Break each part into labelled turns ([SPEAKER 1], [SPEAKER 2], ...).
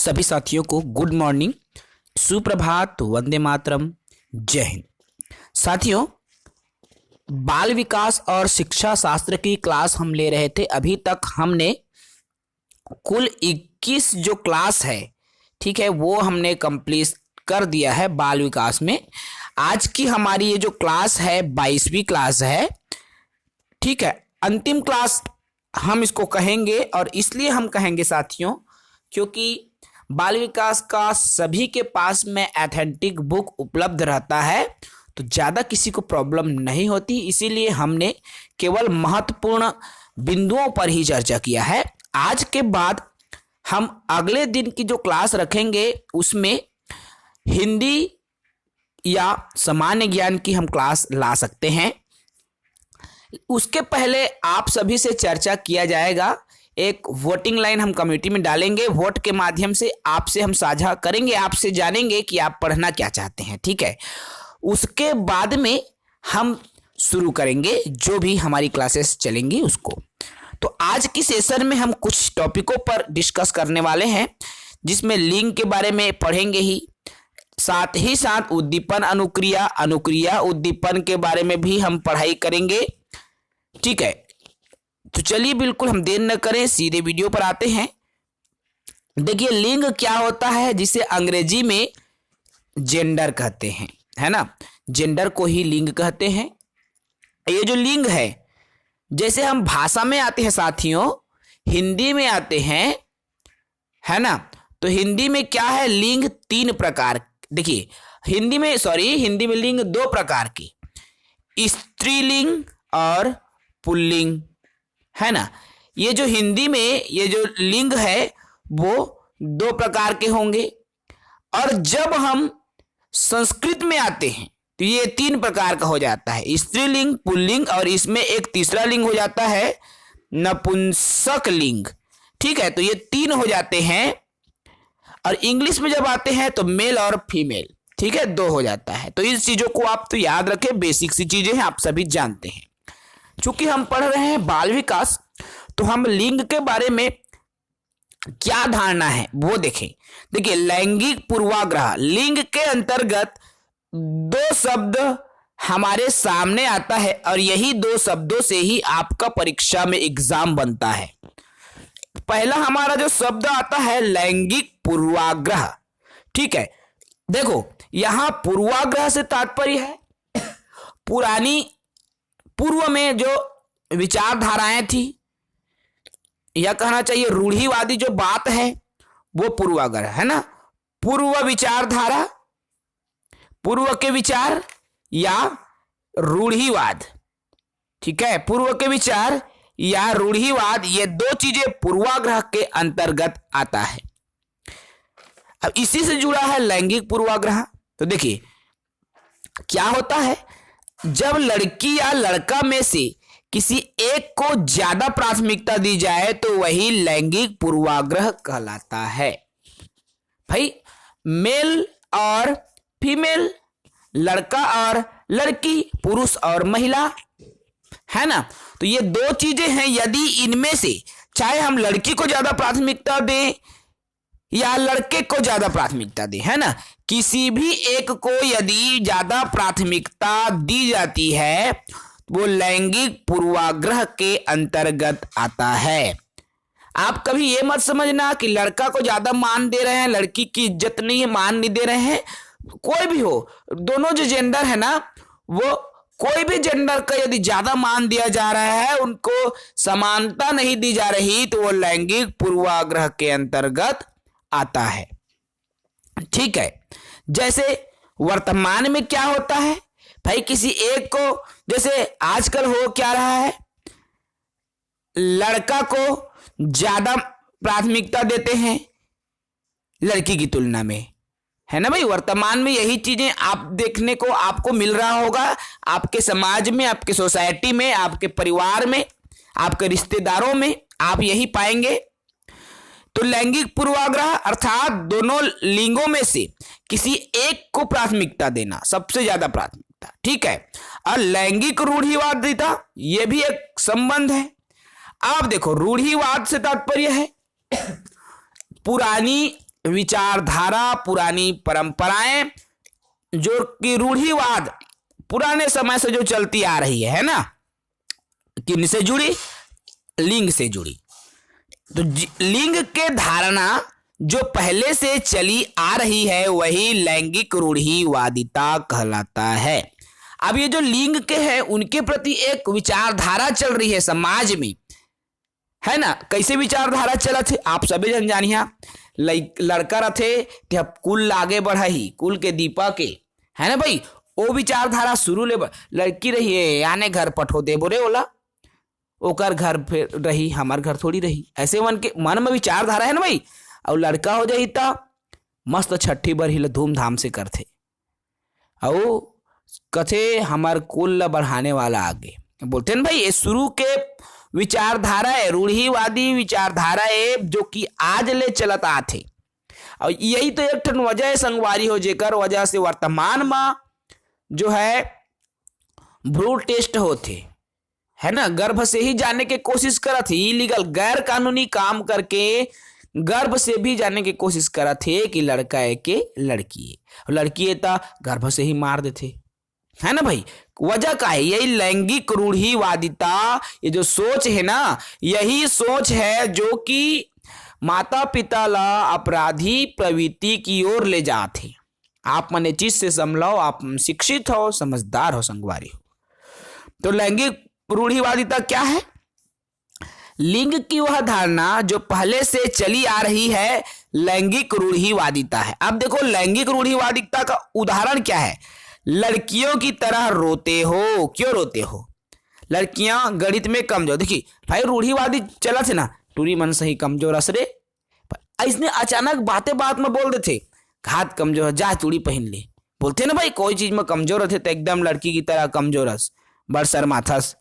[SPEAKER 1] सभी साथियों को गुड मॉर्निंग, सुप्रभात, वंदे मातरम, जय हिंद। साथियों, बाल विकास और शिक्षा शास्त्र की क्लास हम ले रहे थे। अभी तक हमने कुल 21 जो क्लास है, ठीक है, वो हमने कंप्लीट कर दिया है बाल विकास में। आज की हमारी ये जो क्लास है 22वीं क्लास है, ठीक है। अंतिम क्लास हम इसको कहेंगे, और इसलिए हम कहेंगे साथियों क्योंकि बाल विकास का सभी के पास में ऑथेंटिक बुक उपलब्ध रहता है, तो ज़्यादा किसी को प्रॉब्लम नहीं होती। इसीलिए हमने केवल महत्वपूर्ण बिंदुओं पर ही चर्चा किया है। आज के बाद हम अगले दिन की जो क्लास रखेंगे उसमें हिंदी या सामान्य ज्ञान की हम क्लास ला सकते हैं। उसके पहले आप सभी से चर्चा किया जाएगा। एक वोटिंग लाइन हम कम्युनिटी में डालेंगे, वोट के माध्यम से आपसे हम साझा करेंगे, आपसे जानेंगे कि आप पढ़ना क्या चाहते हैं, ठीक है। उसके बाद में हम शुरू करेंगे जो भी हमारी क्लासेस चलेंगी उसको। तो आज की सेशन में हम कुछ टॉपिकों पर डिस्कस करने वाले हैं, जिसमें लिंग के बारे में पढ़ेंगे ही, साथ ही साथ उद्दीपन, अनुक्रिया, अनुक्रिया उद्दीपन के बारे में भी हम पढ़ाई करेंगे, ठीक है। तो चलिए बिल्कुल हम देर न करें, सीधे वीडियो पर आते हैं। देखिए, लिंग क्या होता है, जिसे अंग्रेजी में जेंडर कहते हैं, है ना। जेंडर को ही लिंग कहते हैं। ये जो लिंग है, जैसे हम भाषा में आते हैं साथियों, हिंदी में आते हैं, है ना। तो हिंदी में क्या है, लिंग 3 प्रकार। देखिए, हिंदी में लिंग 2 प्रकार की, स्त्रीलिंग और पुल्लिंग, है ना। ये जो हिंदी में ये जो लिंग है वो 2 प्रकार के होंगे। और जब हम संस्कृत में आते हैं तो ये 3 प्रकार का हो जाता है, स्त्रीलिंग, पुल्लिंग, और इसमें एक तीसरा लिंग हो जाता है नपुंसक लिंग, ठीक है। तो ये 3 हो जाते हैं। और इंग्लिश में जब आते हैं तो मेल और फीमेल, ठीक है, 2 हो जाता है। तो इस चीजों को आप तो याद रखें, बेसिक सी चीजें हैं, आप सभी जानते हैं। चूंकि हम पढ़ रहे हैं बाल विकास, तो हम लिंग के बारे में क्या धारणा है वो देखें। देखिए, लैंगिक पूर्वाग्रह, लिंग के अंतर्गत 2 शब्द हमारे सामने आता है, और यही 2 शब्दों से ही आपका परीक्षा में एग्जाम बनता है। पहला हमारा जो शब्द आता है लैंगिक पूर्वाग्रह, ठीक है। देखो, यहां पूर्वाग्रह से तात्पर्य है पूर्व में जो विचारधाराएं थी, यह कहना चाहिए रूढ़िवादी जो बात है वो पूर्वाग्रह है ना। पूर्व विचारधारा, पूर्व के विचार या रूढ़िवाद, ठीक है, पूर्व के विचार या रूढ़िवाद, ये 2 चीजें पूर्वाग्रह के अंतर्गत आता है। अब इसी से जुड़ा है लैंगिक पूर्वाग्रह। तो देखिए क्या होता है, जब लड़की या लड़का में से किसी एक को ज्यादा प्राथमिकता दी जाए तो वही लैंगिक पूर्वाग्रह कहलाता है। भाई, मेल और फीमेल, लड़का और लड़की, पुरुष और महिला, है ना। तो ये 2 चीजें हैं। यदि इनमें से चाहे हम लड़की को ज्यादा प्राथमिकता दें या लड़के को ज्यादा प्राथमिकता दें, है ना, किसी भी एक को यदि ज्यादा प्राथमिकता दी जाती है वो लैंगिक पूर्वाग्रह के अंतर्गत आता है। आप कभी ये मत समझना कि लड़का को ज्यादा मान दे रहे हैं, लड़की की इज्जत नहीं है, मान नहीं दे रहे हैं। कोई भी हो, दोनों जो जेंडर है ना, वो कोई भी जेंडर का यदि ज्यादा मान दिया जा रहा है, उनको समानता नहीं दी जा रही, तो वो लैंगिक पूर्वाग्रह के अंतर्गत आता है, ठीक है। जैसे वर्तमान में क्या होता है भाई, किसी एक को, जैसे आजकल हो क्या रहा है, लड़का को ज्यादा प्राथमिकता देते हैं लड़की की तुलना में, है ना भाई। वर्तमान में यही चीजें आप देखने को आपको मिल रहा होगा, आपके समाज में, आपके सोसाइटी में, आपके परिवार में, आपके रिश्तेदारों में आप यही पाएंगे। तो लैंगिक पूर्वाग्रह अर्थात दोनों लिंगों में से किसी एक को प्राथमिकता देना, सबसे ज्यादा प्राथमिकता, ठीक है। और लैंगिक रूढ़िवादिता, यह भी एक संबंध है। आप देखो, रूढ़िवाद से तात्पर्य है पुरानी विचारधारा, पुरानी परंपराएं, जो कि रूढ़िवाद पुराने समय से जो चलती आ रही है ना, किनसे जुड़ी? लिंग से जुड़ी। तो लिंग के धारणा जो पहले से चली आ रही है वही लैंगिक रूढ़िवादिता कहलाता है। अब ये जो लिंग के हैं उनके प्रति एक विचारधारा चल रही है समाज में, है ना। कैसे विचारधारा चला थे आप सभी जन जानिया। लड़का रथे ते कुल आगे बढ़ही, कुल के दीपक के, है ना भाई। वो विचारधारा शुरू ले, लड़की रही है आने घर पठो दे बोरे ओला, ओकर घर फिर रही, हमार घर थोड़ी रही। ऐसे मन में विचारधारा है ना भाई। और लड़का हो जाई ता मस्त छठी बर ही धूमधाम से करथे, और कथे हमार कुल ला बढ़ाने वाला आगे बोलते हैं भाई। ये शुरू के विचारधारा है, रूढ़िवादी विचारधारा है, जो कि आज ले चलत आथे। और यही तो एक ठन वजह है संगवारी हो, जेकर वजह से वर्तमान में जो है भ्रूण टेस्ट होते, है ना, गर्भ से ही जाने की कोशिश करत ही, इलीगल गैर कानूनी काम करके गर्भ से भी जाने की कोशिश करत थे कि लड़का है कि लड़की है, लड़की है तो गर्भ से ही मार देते, है ना भाई। वजह का है यही लैंगिक रूढ़िवादिता। ये जो सोच है ना, यही सोच है जो कि माता पिता ला अपराधी प्रवृत्ति की ओर ले जाते। आप मन चीज से समझाओ, आप शिक्षित हो, समझदार हो, संगवारी हो। तो लैंगिक रूढ़िवादिता क्या है? लिंग की वह धारणा जो पहले से चली आ रही है, लैंगिक रूढ़िवादिता है। अब देखो लैंगिक रूढ़िवादिता का उदाहरण क्या है। लड़कियों की तरह रोते हो, क्यों रोते हो? लड़कियां गणित में कमजोर, देखिए भाई रूढ़िवादी चला थे ना, टूरी मन सही कमजोर असरे, इसने अचानक बातें बात में बोल देते हाथ कमजोर है, जा चूड़ी पहन ले। बोलते ना भाई कोई चीज में कमजोर रहते तो एकदम लड़की की तरह कमजोर हस, बड़ शर्माथस।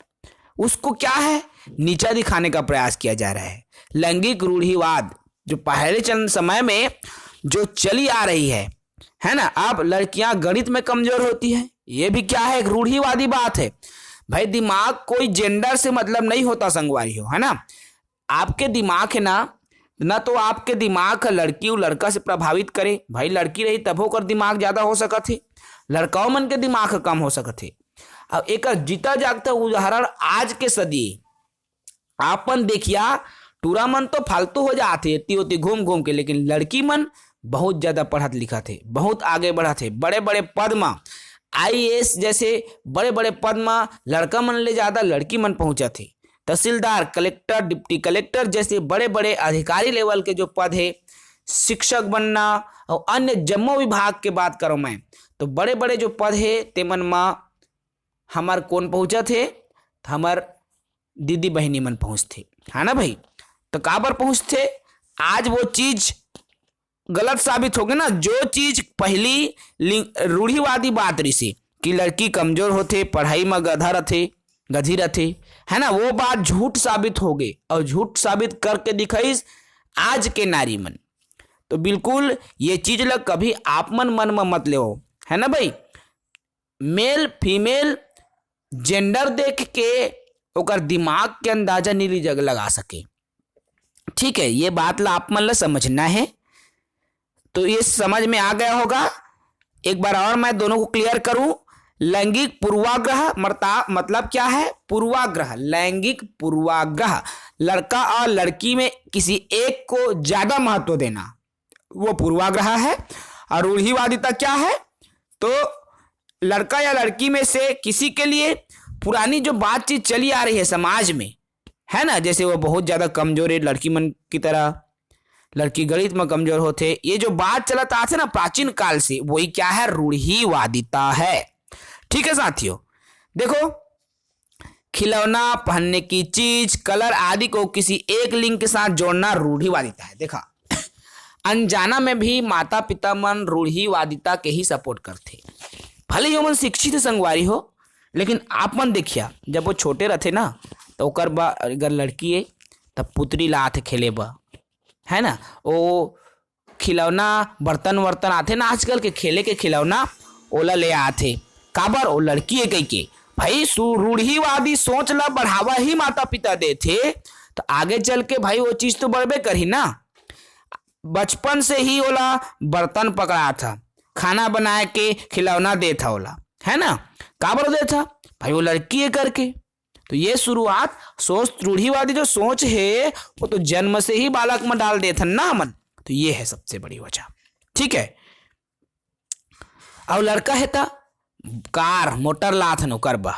[SPEAKER 1] उसको क्या है, नीचा दिखाने का प्रयास किया जा रहा है। लैंगिक रूढ़िवाद जो पहले चंद समय में जो चली आ रही है ना। अब लड़कियां गणित में कमजोर होती है, ये भी क्या है, एक रूढ़िवादी बात है भाई। दिमाग कोई जेंडर से मतलब नहीं होता संगवारी हो, है ना। आपके दिमाग है ना तो आपके दिमाग लड़की और लड़का से प्रभावित करे। भाई लड़की रही तब होकर दिमाग ज्यादा हो सकत है, लड़काओं मन के दिमाग कम हो सकत है। अब एक जीता जागता उदाहरण आज के सदी आपन देखिया, टूरा मन तो फालतू हो जाते इतनी होती घूम घूम के, लेकिन लड़की मन बहुत ज्यादा पढ़त लिखा थे, बहुत आगे बढ़ा थे, बड़े बड़े पद में IAS जैसे बड़े बड़े पद में लड़का मन ले ज्यादा लड़की मन पहुंचा थे। तहसीलदार, कलेक्टर, डिप्टी कलेक्टर जैसे बड़े बड़े अधिकारी लेवल के जो पद है, शिक्षक बनना और अन्य जम्मो विभाग के बात करो मैं, तो बड़े बड़े जो पद है ते मन में हमार कौन पहुंचा थे, हमार दीदी बहनी मन पहुंचते, है ना भाई। तो काबर पहुंचते, आज वो चीज गलत साबित हो गई ना। जो चीज पहली रूढ़िवादी बात रही से कि लड़की कमजोर होते, पढ़ाई में गधा रहते, गधी रहते, है ना, वो बात झूठ साबित हो गई और झूठ साबित करके दिखाई आज के नारी मन। तो बिल्कुल ये चीज लग कभी आप मन में मत ले, है ना भाई। मेल फीमेल जेंडर देख के ओकर दिमाग के अंदाजा नीली जग लगा सके, ठीक है। ये बात ला आप मन ला समझना है। तो ये समझ में आ गया होगा। एक बार और मैं दोनों को क्लियर करूं। लैंगिक पूर्वाग्रह मतलब क्या है? पूर्वाग्रह, लैंगिक पूर्वाग्रह, लड़का और लड़की में किसी एक को ज्यादा महत्व देना, वो पूर्वाग्रह है। और रूढ़िवादिता क्या है? तो लड़का या लड़की में से किसी के लिए पुरानी जो बातचीत चली आ रही है समाज में, है ना, जैसे वो बहुत ज्यादा कमजोर है लड़की मन की तरह, लड़की गणित में कमजोर होते, ये जो बात चलता आते ना प्राचीन काल से, वही क्या है? रूढ़िवादिता है। ठीक है साथियों, देखो खिलौना, पहनने की चीज, कलर आदि को किसी एक लिंग के साथ जोड़ना रूढ़िवादिता है। देखा, अनजाना में भी माता पिता मन रूढ़िवादिता के ही सपोर्ट करते, भले ही मन शिक्षित संगवारी हो, लेकिन आप मन देखिया जब वो छोटे रहते ना, तो ओकर बा अगर लड़की है तब पुतरी लाते खेले बा, है ना, वो खिलौना बर्तन वर्तन आते ना आजकल के खेले के खिलौना, ओला ले आते काबर, वो लड़की है कही के। भाई रूढ़िवादी सोच ला बढ़ावा ही माता पिता देते, तो आगे चल के भाई वो चीज तो बढ़बे करी ना। बचपन से ही ओला बर्तन पकड़ा था, खाना बना के खिलौना दे था ओला, है ना। का बोल दे था भाई वो लड़की है करके। तो ये शुरुआत सोच रूढ़िवादी जो सोच है वो तो जन्म से ही बालक में डाल देते ना मन। तो ये है सबसे बड़ी वजह, ठीक है। और लड़का है था कार मोटर लाथन ओकर बा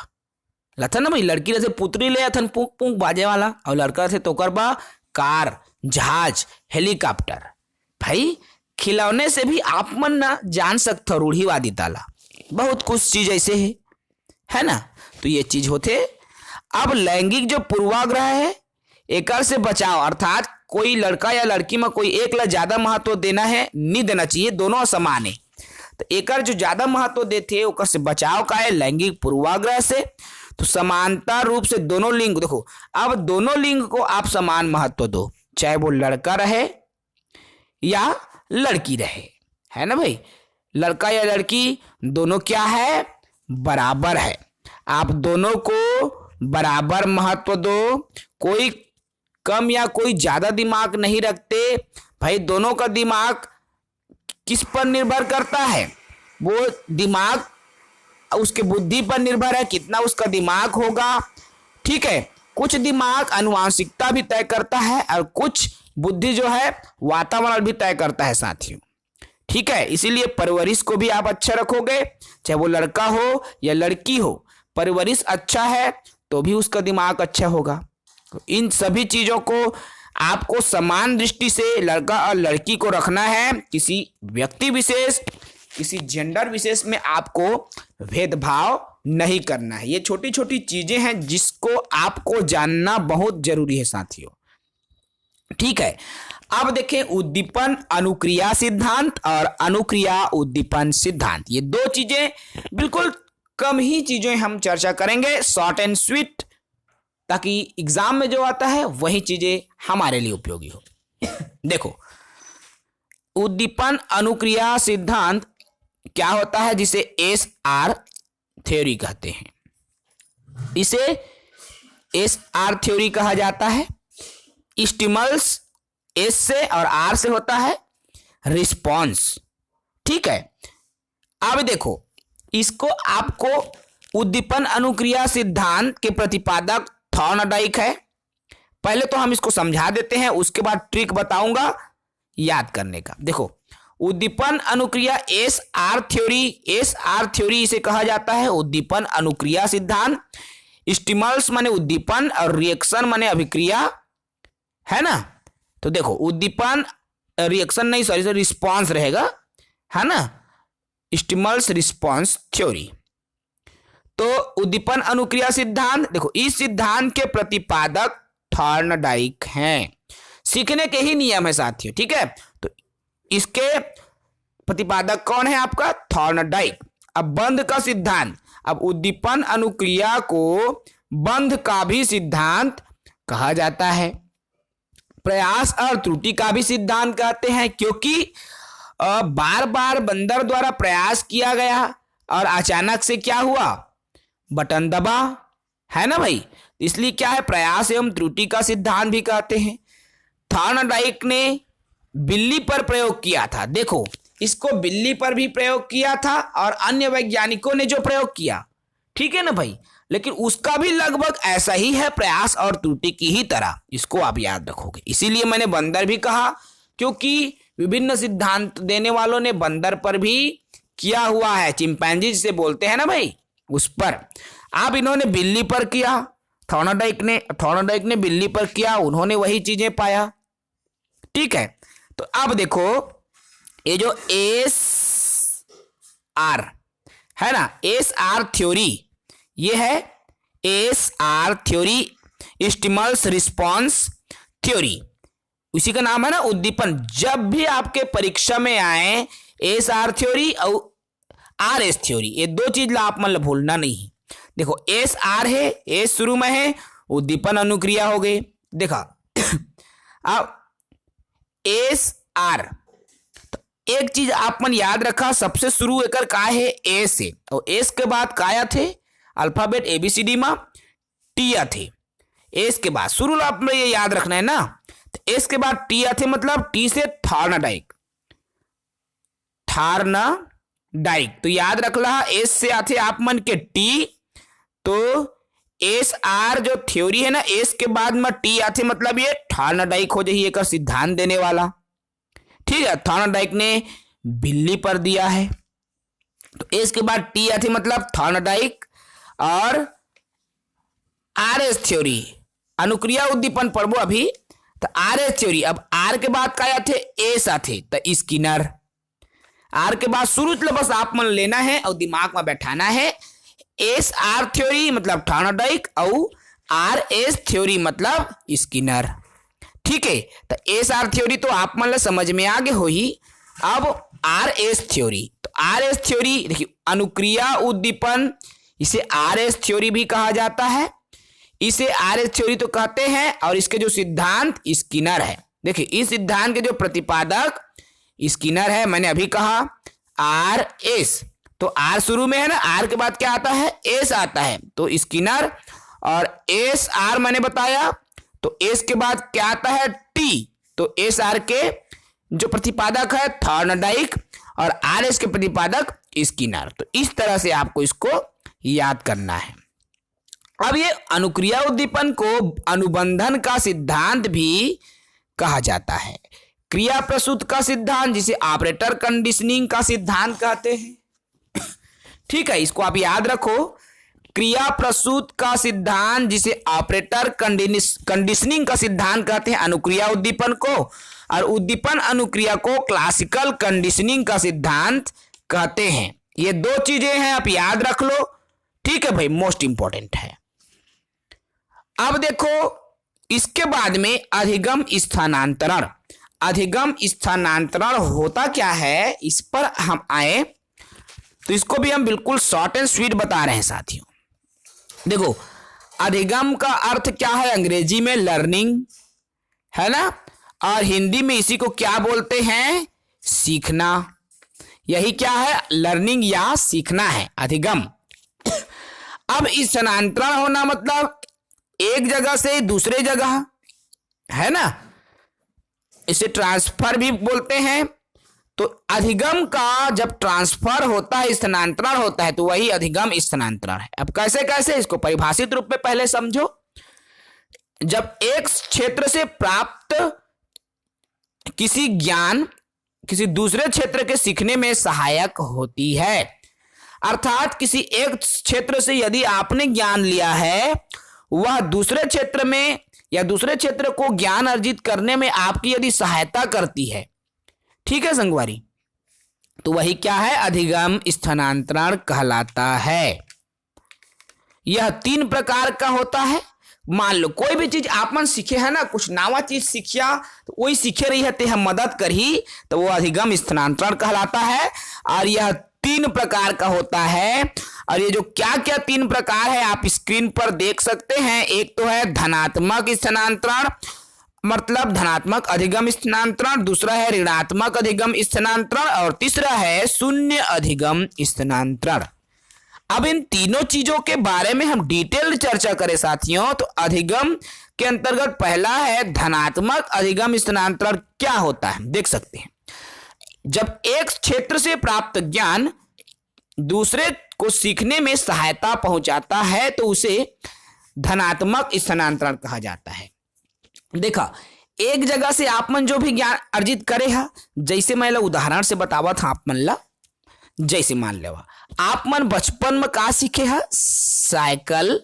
[SPEAKER 1] लथन ना भाई, लड़की रहे पुतरी ले अथन पुक पुक बाजे वाला, और लड़का थे तो बा कार जहाज हेलीकॉप्टर। भाई खिलौने से भी आप मन ना जान सकते हो रूढ़िवादी ताला बहुत कुछ चीज ऐसे है ना। तो ये चीज होते। अब लैंगिक जो पूर्वाग्रह है एकर से बचाव, अर्थात कोई लड़का या लड़की में कोई एक ला ज्यादा महत्व देना है नहीं देना चाहिए, दोनों समान है। तो एकर जो ज्यादा महत्व देते ओकर से बचाव का है लैंगिक पूर्वाग्रह से। तो समानता रूप से दोनों लिंग, देखो अब दोनों लिंग को आप समान महत्व दो, चाहे वो लड़का रहे या लड़की रहे, है ना भाई। लड़का या लड़की दोनों क्या है, बराबर है। आप दोनों को बराबर महत्व दो, कोई कम या कोई ज्यादा दिमाग नहीं रखते। भाई दोनों का दिमाग किस पर निर्भर करता है, वो दिमाग उसके बुद्धि पर निर्भर है, कितना उसका दिमाग होगा, ठीक है। कुछ दिमाग अनुवांशिकता भी तय करता है और कुछ बुद्धि जो है वातावरण भी तय करता है साथियों, ठीक है। इसीलिए परवरिश को भी आप अच्छा रखोगे, चाहे वो लड़का हो या लड़की हो, परवरिश अच्छा है तो भी उसका दिमाग अच्छा होगा। तो इन सभी चीजों को आपको समान दृष्टि से लड़का और लड़की को रखना है, किसी व्यक्ति विशेष किसी जेंडर विशेष में आपको भेदभाव नहीं करना है। ये छोटी छोटी चीजें हैं जिसको आपको जानना बहुत जरूरी है साथियों, ठीक है। अब देखें उद्दीपन अनुक्रिया सिद्धांत और अनुक्रिया उद्दीपन सिद्धांत, ये दो चीजें बिल्कुल कम ही चीजें हम चर्चा करेंगे, शॉर्ट एंड स्वीट, ताकि एग्जाम में जो आता है वही चीजें हमारे लिए उपयोगी हो। देखो उद्दीपन अनुक्रिया सिद्धांत क्या होता है, जिसे SR थ्योरी कहते हैं। इसे SR थ्योरी कहा जाता है। स्टिमल्स S से और R से होता है रिस्पॉन्स, ठीक है। अब देखो इसको आपको उद्दीपन अनुक्रिया सिद्धांत के प्रतिपादक थॉर्नडाइक है। पहले तो हम इसको समझा देते हैं, उसके बाद ट्रिक बताऊंगा याद करने का। देखो उद्दीपन अनुक्रिया SR थ्योरी इसे कहा जाता है उद्दीपन अनुक्रिया सिद्धांत। स्टिमल्स माने उद्दीपन और रिएक्शन माने अभिक्रिया, है ना। तो देखो उद्दीपन रिएक्शन नहीं सॉरी रिस्पॉन्स रहेगा, है ना, स्टिमल्स रिस्पॉन्स थ्योरी। तो उद्दीपन अनुक्रिया सिद्धांत, देखो इस सिद्धांत के प्रतिपादक थॉर्नडाइक हैं। सीखने के ही नियम है साथियों, ठीक है। तो इसके प्रतिपादक कौन है आपका, थॉर्नडाइक। अब बंध का सिद्धांत, अब उद्दीपन अनुक्रिया को बंध का भी सिद्धांत कहा जाता है। प्रयास और त्रुटि का भी सिद्धांत कहते हैं, क्योंकि बार बार बंदर द्वारा प्रयास किया गया और अचानक से क्या हुआ, बटन दबा, है ना भाई। इसलिए क्या है, प्रयास एवं त्रुटि का सिद्धांत भी कहते हैं। थॉर्नडाइक ने बिल्ली पर प्रयोग किया था, देखो इसको बिल्ली पर भी प्रयोग किया था और अन्य वैज्ञानिकों ने जो प्रयोग किया, ठीक है ना भाई, लेकिन उसका भी लगभग ऐसा ही है, प्रयास और त्रुटि की ही तरह, इसको आप याद रखोगे। इसीलिए मैंने बंदर भी कहा, क्योंकि विभिन्न सिद्धांत देने वालों ने बंदर पर भी किया हुआ है, चिंपैंजी जिसे बोलते हैं ना भाई, उस पर। अब इन्होंने बिल्ली पर किया, थॉर्नडाइक ने बिल्ली पर किया, उन्होंने वही चीजें पाया, ठीक है। तो अब देखो ये जो SR है ना, SR थ्योरी, ये है SR थ्योरी, स्टिमल्स रिस्पॉन्स थ्योरी, उसी का नाम है ना उद्दीपन। जब भी आपके परीक्षा में आए SR थ्योरी और RS थ्योरी, ये दो चीज आप मतलब भूलना नहीं। देखो SR है, S शुरू में है, उद्दीपन अनुक्रिया हो गई, देखा। अब SR, तो एक चीज आप मन याद रखा, सबसे शुरू एकर का है A से, और S के बाद काया थे अल्फाबेट ABCD में टिया थे, S के बाद शुरू आप ये याद रखना है ना। तो एस के बाद टी आथे, मतलब टी से थॉर्नडाइक, थॉर्नडाइक। तो याद रख ला एस से आथे आप मन के टी, तो एस आर जो थ्योरी है ना, एस के बाद में टी आथे, मतलब ये थॉर्नडाइक हो जाही, एक सिद्धांत देने वाला। ठीक है, थॉर्नडाइक ने बिल्ली पर दिया है, तो एस के बाद टी आथे, मतलब थॉर्नडाइक। और आर एस थ्योरी, अनुक्रिया उद्दीपन पढ़बो अभी, तो आर एस थ्योरी। अब आर के बाद का आथे, एस आथे, तो स्किनर। आर के बाद शुरू से बस आप मन लेना है और दिमाग में बैठाना है, एस आर थ्योरी मतलब थॉर्नडाइक और आर एस थ्योरी मतलब स्किनर। ठीक है, तो एस आर थ्योरी तो आप मन समझ में आगे हो ही। अब आर एस थ्योरी, तो आर एस थ्योरी देखिए, अनुक्रिया उद्दीपन, इसे आर एस थ्योरी भी कहा जाता है, इसे आर एस थ्योरी तो कहते हैं। और इसके जो सिद्धांत स्किनर है। देखिए, इस सिद्धांत के जो प्रतिपादक स्किनर है, मैंने अभी कहा आर एस, तो आर शुरू में है ना, आर के बाद क्या आता है, एस आता है, तो स्किनर। और एस आर मैंने बताया, तो एस के बाद क्या आता है, टी, तो एस आर के जो प्रतिपादक है थॉर्नडाइक और आर एस के प्रतिपादक स्किनर। तो इस तरह से आपको इसको याद करना है। अब ये अनुक्रिया उद्दीपन को अनुबंधन का सिद्धांत भी कहा जाता है, क्रिया प्रसूत का सिद्धांत, जिसे ऑपरेटर कंडीशनिंग का सिद्धांत कहते हैं। ठीक है, इसको आप याद रखो, क्रिया प्रसूत का सिद्धांत, जिसे ऑपरेटर कंडीशनिंग का सिद्धांत कहते हैं अनुक्रिया उद्दीपन को, और उद्दीपन अनुक्रिया को क्लासिकल कंडीशनिंग का सिद्धांत कहते हैं। ये दो चीजें हैं, आप याद रख लो। ठीक है भाई, मोस्ट इंपॉर्टेंट है। अब देखो, इसके बाद में अधिगम स्थानांतरण। अधिगम स्थानांतरण होता क्या है, इस पर हम आए तो इसको भी हम बिल्कुल शॉर्ट एंड स्वीट बता रहे हैं साथियों। देखो, अधिगम का अर्थ क्या है, अंग्रेजी में लर्निंग है ना, और हिंदी में इसी को क्या बोलते हैं, सीखना। यही क्या है, लर्निंग या सीखना है अधिगम। अब स्थानांतरण होना मतलब एक जगह से दूसरे जगह, है ना, इसे ट्रांसफर भी बोलते हैं। तो अधिगम का जब ट्रांसफर होता है, स्थानांतरण होता है, तो वही अधिगम स्थानांतरण है। अब कैसे कैसे, इसको परिभाषित रूप में पहले समझो। जब एक क्षेत्र से प्राप्त किसी ज्ञान किसी दूसरे क्षेत्र के सीखने में सहायक होती है, अर्थात किसी एक क्षेत्र से यदि आपने ज्ञान लिया है, वह दूसरे क्षेत्र में या दूसरे क्षेत्र को ज्ञान अर्जित करने में आपकी यदि सहायता करती है, ठीक है संगवारी, तो वही क्या है, अधिगम स्थानांतरण कहलाता है। यह 3 प्रकार का होता है। मान लो कोई भी चीज आप मन सीखे है ना, कुछ नवा चीज सीखिया तो वही सीखे रही है, हम मदद करी, तो वो अधिगम स्थानांतरण कहलाता है। और यह 3 प्रकार का होता है। और ये जो क्या क्या 3 प्रकार है आप स्क्रीन पर देख सकते हैं। एक तो है धनात्मक स्थानांतरण, मतलब धनात्मक अधिगम स्थानांतरण, दूसरा है ऋणात्मक अधिगम स्थानांतरण, और तीसरा है शून्य अधिगम स्थानांतरण। अब इन तीनों चीजों के बारे में हम डिटेल चर्चा करें साथियों, तो अधिगम के अंतर्गत पहला है धनात्मक अधिगम स्थानांतरण। क्या होता है देख सकते हैं, जब एक क्षेत्र से प्राप्त ज्ञान दूसरे को सीखने में सहायता पहुंचाता है तो उसे धनात्मक स्थानांतरण कहा जाता है। देखा, एक जगह से आप मन जो भी ज्ञान अर्जित करे है, जैसे मैं उदाहरण से बतावा था आप मन ला, जैसे मान लो आप मन बचपन में का सीखे है, साइकिल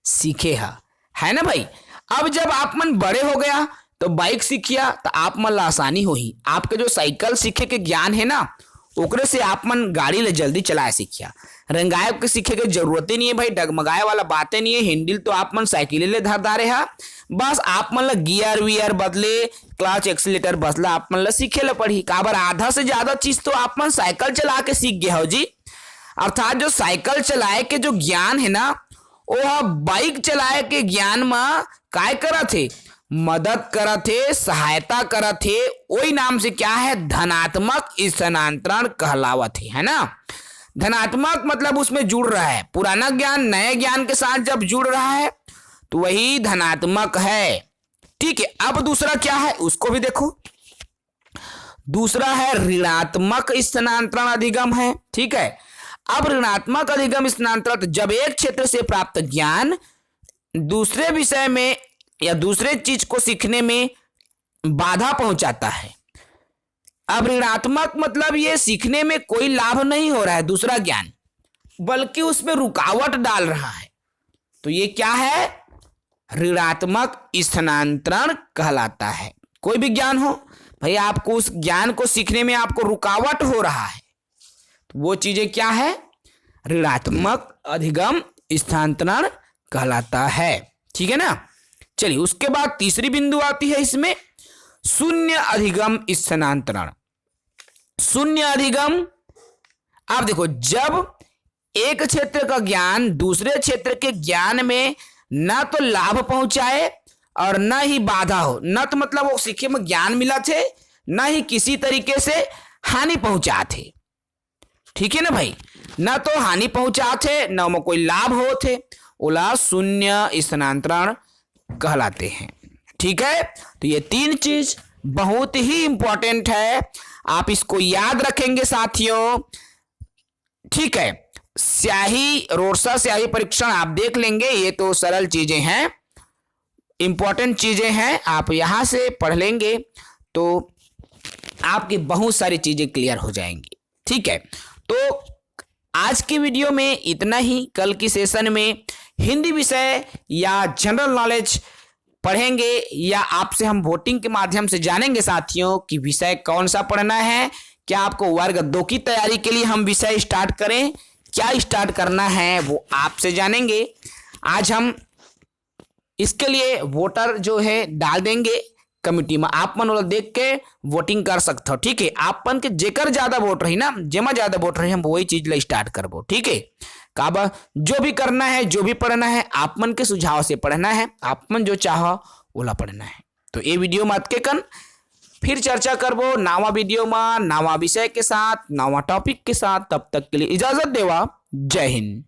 [SPEAKER 1] सीखे है ना भाई। अब जब आप मन बड़े हो गया तो बाइक सीखिया, तो आप मन ला आसानी हो ही, आपके जो साइकिल सीखे के ज्ञान है ना, ओकरे से आप मन गाड़ी ले जल्दी चलाए सीखिया। रंगाए के सीखे के जरूरत ही नहीं है भाई, डगमगाए वाला बातें नहीं है। हैंडल तो आप मन साइकिल ले धरदारे है, बस आप मन ला गियर वियर बदले, क्लच एक्सीलेटर बदला आप मन ला सीखे ला पड़ी। काबर आधा से ज्यादा चीज तो आप मन साइकिल चला के सीख गए हो जी। अर्थात जो साइकिल चलाए के जो ज्ञान है ना, वो बाइक चलाए के ज्ञान में काय करा थे, मदद करा थे, सहायता करा थे। वही नाम से क्या है, धनात्मक स्थानांतरण कहलावत है ना। धनात्मक मतलब उसमें जुड़ रहा है, पुराना ज्ञान नए ज्ञान के साथ जब जुड़ रहा है तो वही धनात्मक है। ठीक है, अब दूसरा क्या है उसको भी देखो। दूसरा है ऋणात्मक स्थानांतरण अधिगम है। ठीक है, अब ऋणात्मक अधिगम स्थानांतरण जब एक क्षेत्र से प्राप्त ज्ञान दूसरे विषय में या दूसरे चीज को सीखने में बाधा पहुंचाता है। अब ऋणात्मक मतलब ये सीखने में कोई लाभ नहीं हो रहा है दूसरा ज्ञान, बल्कि उसमें रुकावट डाल रहा है, तो ये क्या है? ऋणात्मक स्थानांतरण कहलाता है। कोई भी ज्ञान हो भाई, आपको उस ज्ञान को सीखने में आपको रुकावट हो रहा है, तो वो चीजें क्या है? ऋणात्मक अधिगम स्थानांतरण कहलाता है। ठीक है ना। चलिए, उसके बाद तीसरी बिंदु आती है इसमें, शून्य अधिगम स्थानांतरण। शून्य अधिगम, आप देखो, जब एक क्षेत्र का ज्ञान दूसरे क्षेत्र के ज्ञान में ना तो लाभ पहुंचाए और ना ही बाधा हो, ना तो मतलब वो सीखे में ज्ञान मिला थे, ना ही किसी तरीके से हानि पहुंचा थे। ठीक है ना भाई, ना तो हानि पहुंचा थे ना में कोई लाभ हो थे, ओला शून्य स्थानांतरण कहलाते हैं। ठीक है, तो ये तीन चीज बहुत ही इंपॉर्टेंट है, आप इसको याद रखेंगे साथियों। ठीक है, स्याही रोरसा स्याही परीक्षण आप देख लेंगे, ये तो सरल चीजें हैं, इंपॉर्टेंट चीजें हैं, आप यहां से पढ़ लेंगे तो आपकी बहुत सारी चीजें क्लियर हो जाएंगी। ठीक है, तो आज की वीडियो में इतना ही। कल की सेशन में हिंदी विषय या जनरल नॉलेज पढ़ेंगे, या आपसे हम वोटिंग के माध्यम से जानेंगे साथियों कि विषय कौन सा पढ़ना है। क्या आपको वर्ग 2 की तैयारी के लिए हम विषय स्टार्ट करें, क्या स्टार्ट करना है वो आपसे जानेंगे। आज हम इसके लिए वोटर जो है डाल देंगे कमिटी में, आप मन वाला देख के वोटिंग कर सकते हो। ठीक है, आप मन के जेकर ज्यादा वोट रही ना, जेमा ज्यादा वोट रही, हम वही चीज ला स्टार्ट करबो। ठीक है, काबा जो भी करना है, जो भी पढ़ना है, आप मन के सुझाव से पढ़ना है, आप मन जो चाहो ओला पढ़ना है। तो ये वीडियो मत के कन फिर चर्चा करबो नवा वीडियो में, नवा विषय के साथ, नवा टॉपिक के साथ। तब तक के लिए इजाजत देवा। जय हिंद।